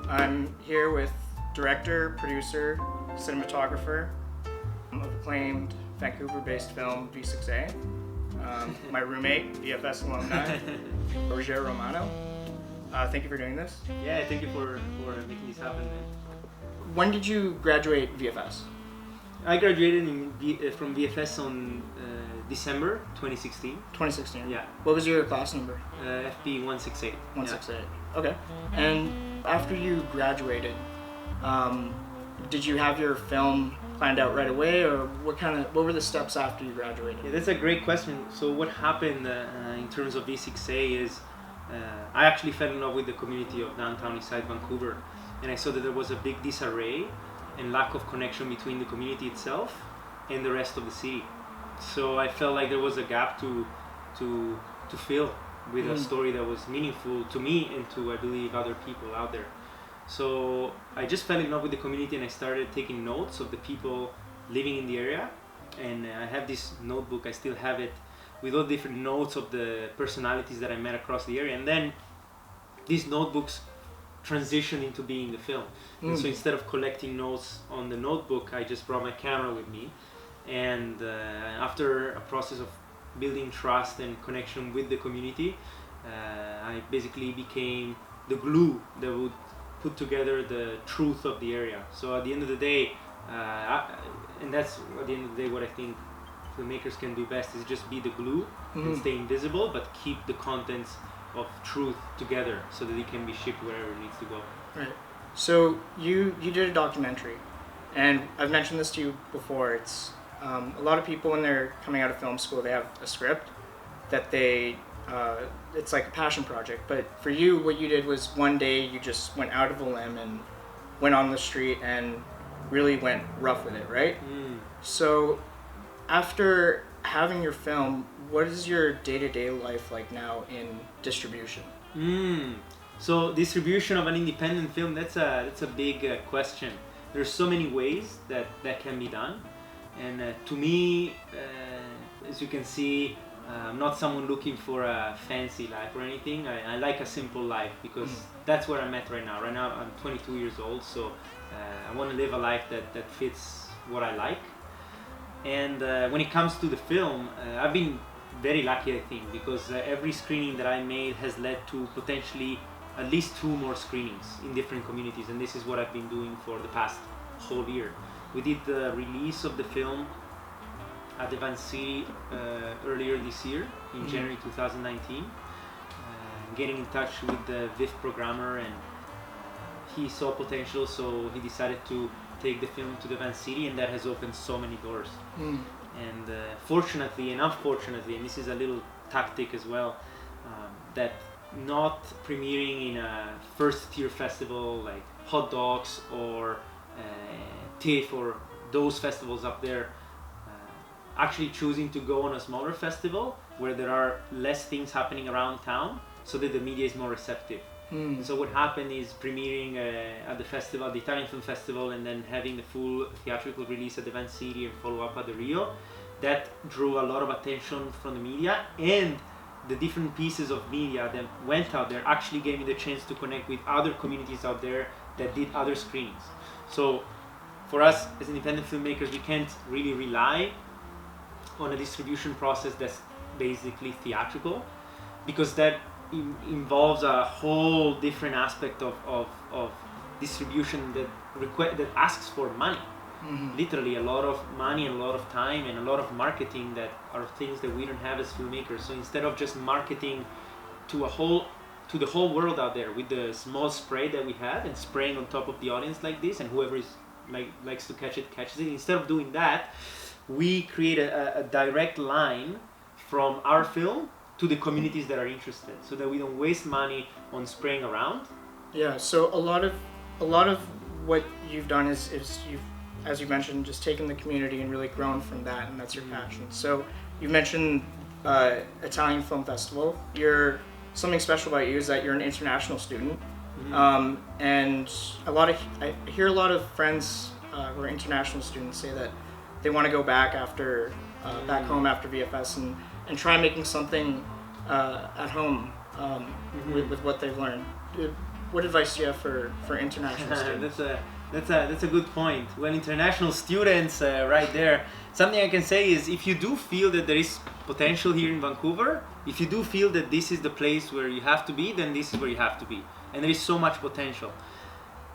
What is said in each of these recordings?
I'm here with director, producer, cinematographer of acclaimed Vancouver-based film V6A. My roommate, VFS alumni, Ruggero, Romano. Thank you for doing this. Yeah, thank you for making this happen, man. When did you graduate VFS? I graduated from VFS on December 2016. 2016. Yeah. What was your class number? FP 168. 168. Okay. And after you graduated, did you have your film planned out right away, or what were the steps after you graduated? Yeah, that's a great question. So what happened in terms of V6A is I actually fell in love with the community of downtown Eastside Vancouver, and I saw that there was a big disarray and lack of connection between the community itself and the rest of the city. So I felt like there was a gap to fill with a story that was meaningful to me and to, I believe, other people out there. So I just fell in love with the community, and I started taking notes of the people living in the area. And I have this notebook, I still have it, with all different notes of the personalities that I met across the area. And then these notebooks transitioned into being the film. And so instead of collecting notes on the notebook, I just brought my camera with me. And after a process of building trust and connection with the community, I basically became the glue that would put together the truth of the area. So at the end of the day, and that's at the end of the day what I think filmmakers can do best, is just be the glue and stay invisible, but keep the contents of truth together so that it can be shipped wherever it needs to go. Right. So you did a documentary, and I've mentioned this to you before. It's a lot of people when they're coming out of film school, they have a script that it's like a passion project. But for you, what you did was one day you just went out of a limb and went on the street and really went rough with it, right? So after having your film, what is your day-to-day life like now in distribution? So distribution of an independent film, that's a big question. There's so many ways that can be done. And to me, as you can see, I'm not someone looking for a fancy life or anything. I like a simple life, because that's where I'm at right now. Right now I'm 22 years old, so I want to live a life that fits what I like. And when it comes to the film, I've been very lucky, I think, because every screening that I made has led to potentially at least 2 more screenings in different communities, and this is what I've been doing for the past whole year. We did the release of the film at the Van City earlier this year, in January 2019, getting in touch with the VIF programmer, and he saw potential, so he decided to take the film to the Van City, and that has opened so many doors. And fortunately and unfortunately, and this is a little tactic as well, that not premiering in a first tier festival like Hot Dogs or TIFF or those festivals up there, actually choosing to go on a smaller festival where there are less things happening around town, so that the media is more receptive. So what happened is premiering at the festival, the Italian Film Festival, and then having the full theatrical release at the Van City and follow up at the Rio. That drew a lot of attention from the media, and the different pieces of media that went out there actually gave me the chance to connect with other communities out there that did other screenings. So for us as independent filmmakers, we can't really rely on a distribution process that's basically theatrical, because that involves a whole different aspect of distribution that asks for money. Literally a lot of money and a lot of time and a lot of marketing that are things that we don't have as filmmakers. So instead of just marketing to the whole world out there with the small spray that we have and spraying on top of the audience like this, and whoever is likes to catch it catches it, instead of doing that, we create a direct line from our film to the communities that are interested, so that we don't waste money on spraying around. Yeah, so a lot of what you've done is you've, as you mentioned, just taken the community and really grown from that, and that's your passion. So you mentioned Italian Film Festival. Something special about you is that you're an international student, and I hear a lot of friends who are international students say that they want to go back back home after VFS and try making something at home with what they've learned. what advice do you have for international students? That's a good point. Well, international students, right there. Something I can say is, if you do feel that there is potential here in Vancouver, if you do feel that this is the place where you have to be, then this is where you have to be, and there is so much potential.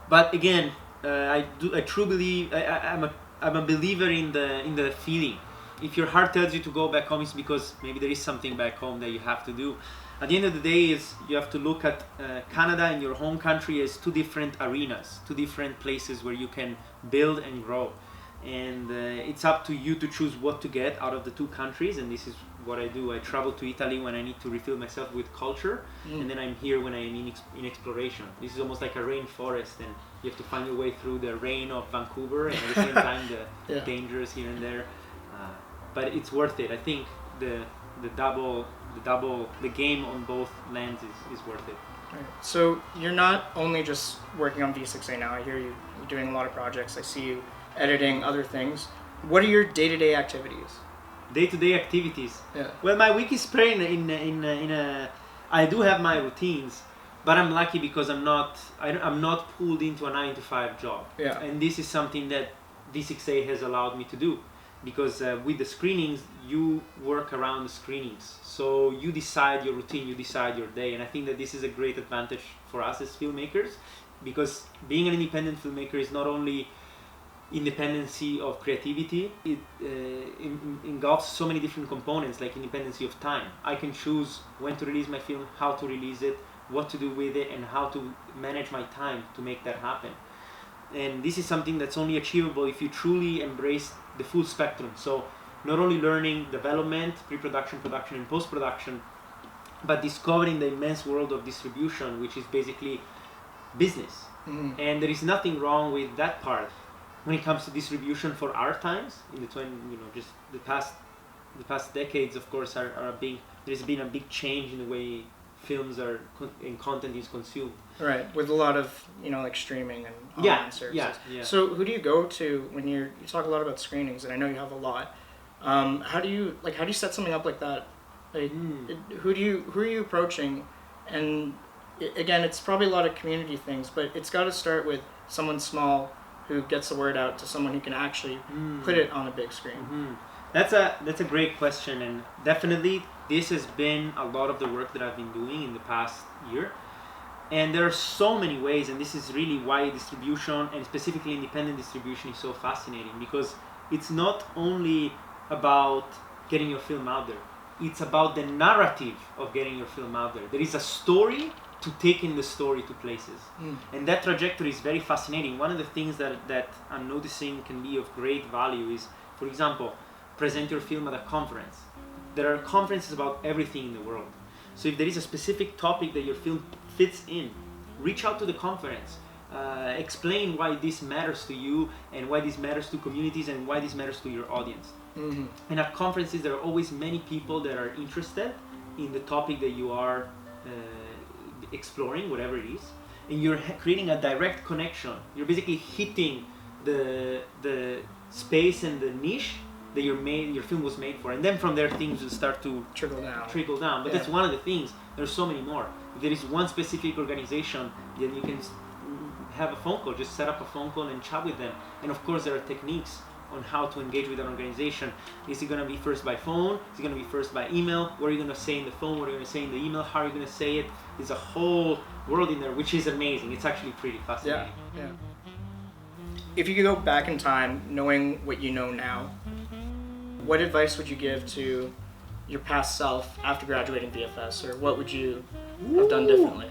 But again, I truly believe I'm a believer in the feeling. If your heart tells you to go back home, it's because maybe there is something back home that you have to do. At the end of the day, is you have to look at Canada and your home country as two different arenas, two different places where you can build and grow. And it's up to you to choose what to get out of the two countries, and this is what I do. I travel to Italy when I need to refill myself with culture, and then I'm here when I'm in exploration. This is almost like a rainforest, and you have to find your way through the rain of Vancouver, and at the same time the dangers here and there. But it's worth it. I think the game on both lands is worth it. Right. So you're not only just working on V6A now. I hear you're doing a lot of projects. I see you editing other things. What are your day-to-day activities? Day-to-day activities. Yeah. Well, my week is spread in a. I do have my routines, but I'm lucky because I'm not pulled into a 9-to-5 job. Yeah. And this is something that V6A has allowed me to do, because with the screenings you work around the screenings, so you decide your routine, you decide your day, and I think that this is a great advantage for us as filmmakers, because being an independent filmmaker is not only independency of creativity, it engulfs so many different components, like independency of time. I can choose when to release my film, how to release it, what to do with it, and how to manage my time to make that happen. And this is something that's only achievable if you truly embrace the full spectrum. So not only learning development, pre-production, production, and post-production, but discovering the immense world of distribution, which is basically business. Mm-hmm. And there is nothing wrong with that part. When it comes to distribution for our times, in just the past decades, of course, are a big. There's been a big change in the way films and content is consumed. Right, with a lot of like streaming and online services. Yeah. So who do you go to when you talk a lot about screenings, and I know you have a lot. How do you set something up like that? Like, who are you approaching? And again, it's probably a lot of community things, but it's got to start with someone small who gets the word out to someone who can actually put it on a big screen. Mm-hmm. That's a great question, and definitely this has been a lot of the work that I've been doing in the past year. And there are so many ways, and this is really why distribution, and specifically independent distribution, is so fascinating, because it's not only about getting your film out there, it's about the narrative of getting your film out there. There is a story to taking the story to places. And that trajectory is very fascinating. One of the things that I'm noticing can be of great value is, for example, present your film at a conference. There are conferences about everything in the world. So if there is a specific topic that your film fits in, reach out to the conference. Explain why this matters to you, and why this matters to communities, and why this matters to your audience. Mm-hmm. And at conferences, there are always many people that are interested in the topic that you are exploring, whatever it is, and you're creating a direct connection. You're basically hitting the space and the niche that your film was made for, and then from there things will start to trickle down. But that's one of the things. There's so many more. If there is one specific organization, then you can have a phone call. Just set up a phone call and chat with them. And of course, there are techniques on how to engage with an organization. Is it going to be first by phone? Is it going to be first by email? What are you going to say in the phone? What are you going to say in the email? How are you going to say it? There's a whole world in there, which is amazing. It's actually pretty fascinating. Yeah. If you could go back in time, knowing what you know now, what advice would you give to your past self after graduating VFS, or what would you have done differently?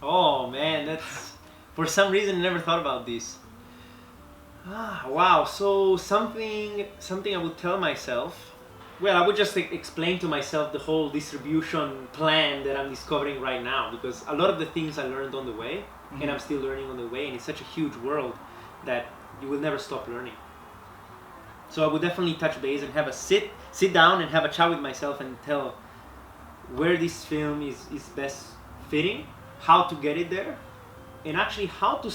Oh man, that's, for some reason I never thought about this. Wow. So something I would tell myself. Well, I would just explain to myself the whole distribution plan that I'm discovering right now, because a lot of the things I learned on the way, and I'm still learning on the way, and it's such a huge world that you will never stop learning. So I would definitely touch base and have a sit down and have a chat with myself and tell where this film is best fitting, how to get it there, and actually how to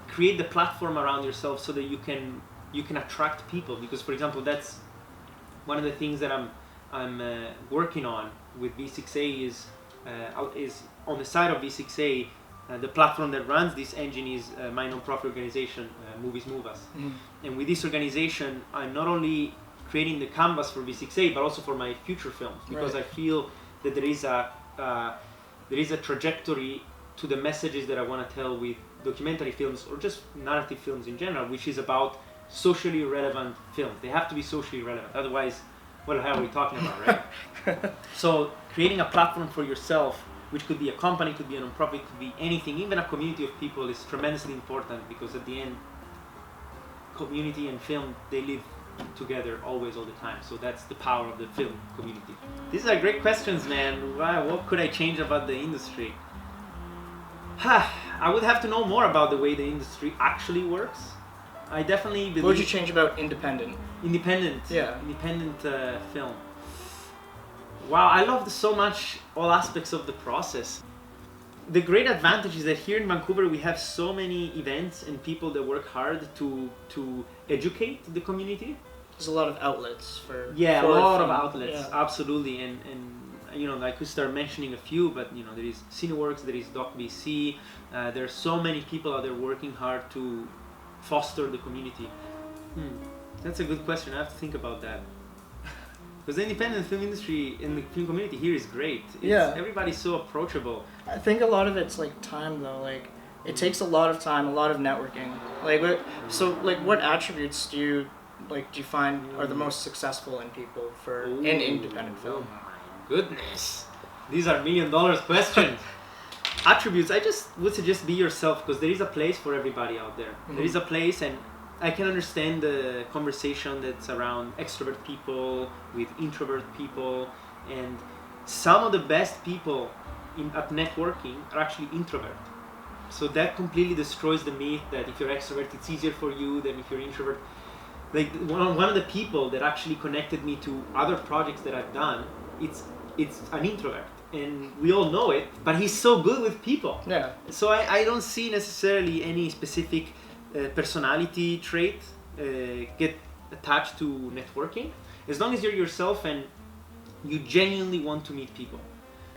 create the platform around yourself so that you can attract people. Because, for example, that's one of the things that I'm working on with V6A is is on the side of V6A. The platform that runs this engine is my non-profit organization, Movies Move Us. And with this organization, I'm not only creating the canvas for V6A, but also for my future films, because I feel that there is a trajectory to the messages that I want to tell with documentary films or just narrative films in general, which is about socially relevant films. They have to be socially relevant, otherwise, what the hell are we talking about, right? So creating a platform for yourself, which could be a company, could be a non-profit, could be anything, even a community of people, is tremendously important, because at the end, community and film, they live together always, all the time. So that's the power of the film community. These are great questions, man. Wow, what could I change about the industry? I would have to know more about the way the industry actually works. I definitely believe... What would you change about independent? Independent film. Wow, I loved so much all aspects of the process. The great advantage is that here in Vancouver we have so many events and people that work hard to educate the community. There's a lot of outlets for... Yeah, a lot of outlets, absolutely. And you know, I could start mentioning a few, but you know, there is Cineworks, there is DocBC. There are so many people out there working hard to foster the community. That's a good question. I have to think about that. Because the independent film industry and the film community here is great. Everybody's so approachable. I think a lot of it's like time though. Like it takes a lot of time, a lot of networking. Like what attributes do you find are the most successful in people in independent film? Oh my goodness, these are $1 million questions. Attributes, I just would suggest be yourself, because there is a place for everybody out there. There is a place, and I can understand the conversation that's around extrovert people with introvert people, and some of the best people at networking are actually introvert. So that completely destroys the myth that if you're extrovert, it's easier for you than if you're introvert. Like one of the people that actually connected me to other projects that I've done, it's an introvert. And we all know it, but he's so good with people. Yeah. So I don't see necessarily any specific personality trait get attached to networking, as long as you're yourself and you genuinely want to meet people.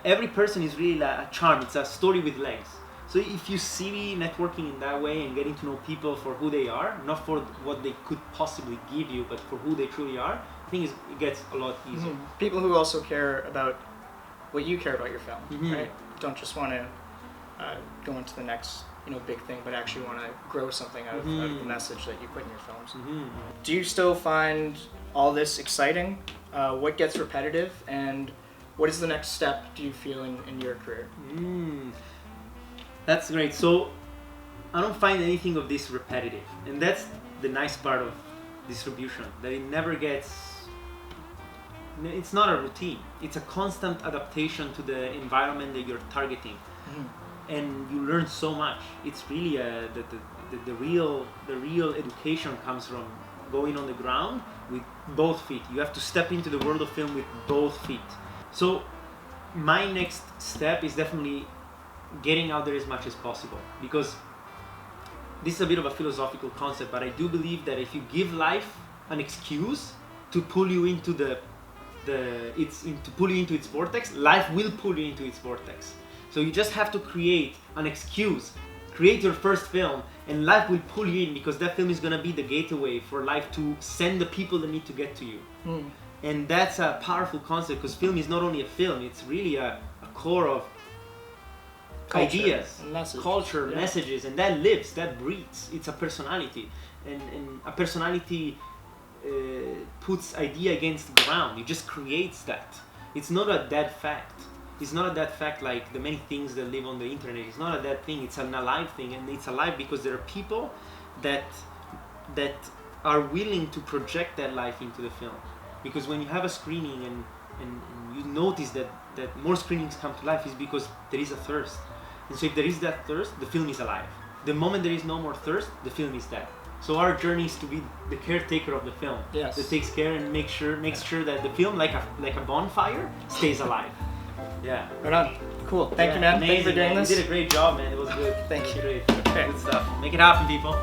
Every person is really a charm. It's a story with legs. So if you see networking in that way and getting to know people for who they are, not for what they could possibly give you, but for who they truly are, I think it gets a lot easier. People who also care about what you care about your film, right? Don't just want to go into the next big thing, but actually want to grow something out of the message that you put in your films. Do you still find all this exciting? What gets repetitive, and what is the next step, do you feel, in your career? That's great. So I don't find anything of this repetitive, and that's the nice part of distribution, that it never gets... It's not a routine. It's a constant adaptation to the environment that you're targeting. And you learn so much. It's really the real education comes from going on the ground with both feet. You have to step into the world of film with both feet. So my next step is definitely getting out there as much as possible, because this is a bit of a philosophical concept, but I do believe that if you give life an excuse to pull you into to pull you into its vortex, life will pull you into its vortex. So you just have to create an excuse, create your first film, and life will pull you in, because that film is going to be the gateway for life to send the people that need to get to you. And that's a powerful concept, because film is not only a film, it's really a core of culture, ideas, culture, messages, and that lives, that breathes. It's a personality, and a personality puts idea against the ground. It just creates that. It's not a dead fact. It's not a dead fact like the many things that live on the internet. It's not a dead thing. It's an alive thing, and it's alive because there are people that are willing to project that life into the film. Because when you have a screening and you notice that more screenings come to life, is because there is a thirst. And so if there is that thirst, the film is alive. The moment there is no more thirst, the film is dead. So our journey is to be the caretaker of the film, that takes care and makes sure that the film, like a bonfire, stays alive. Yeah. Right on. Cool. Thank you, man. Amazing, Thank you for doing this. You did a great job, man. It was good. Thank you. Great. Okay. Good stuff. Make it happen, people.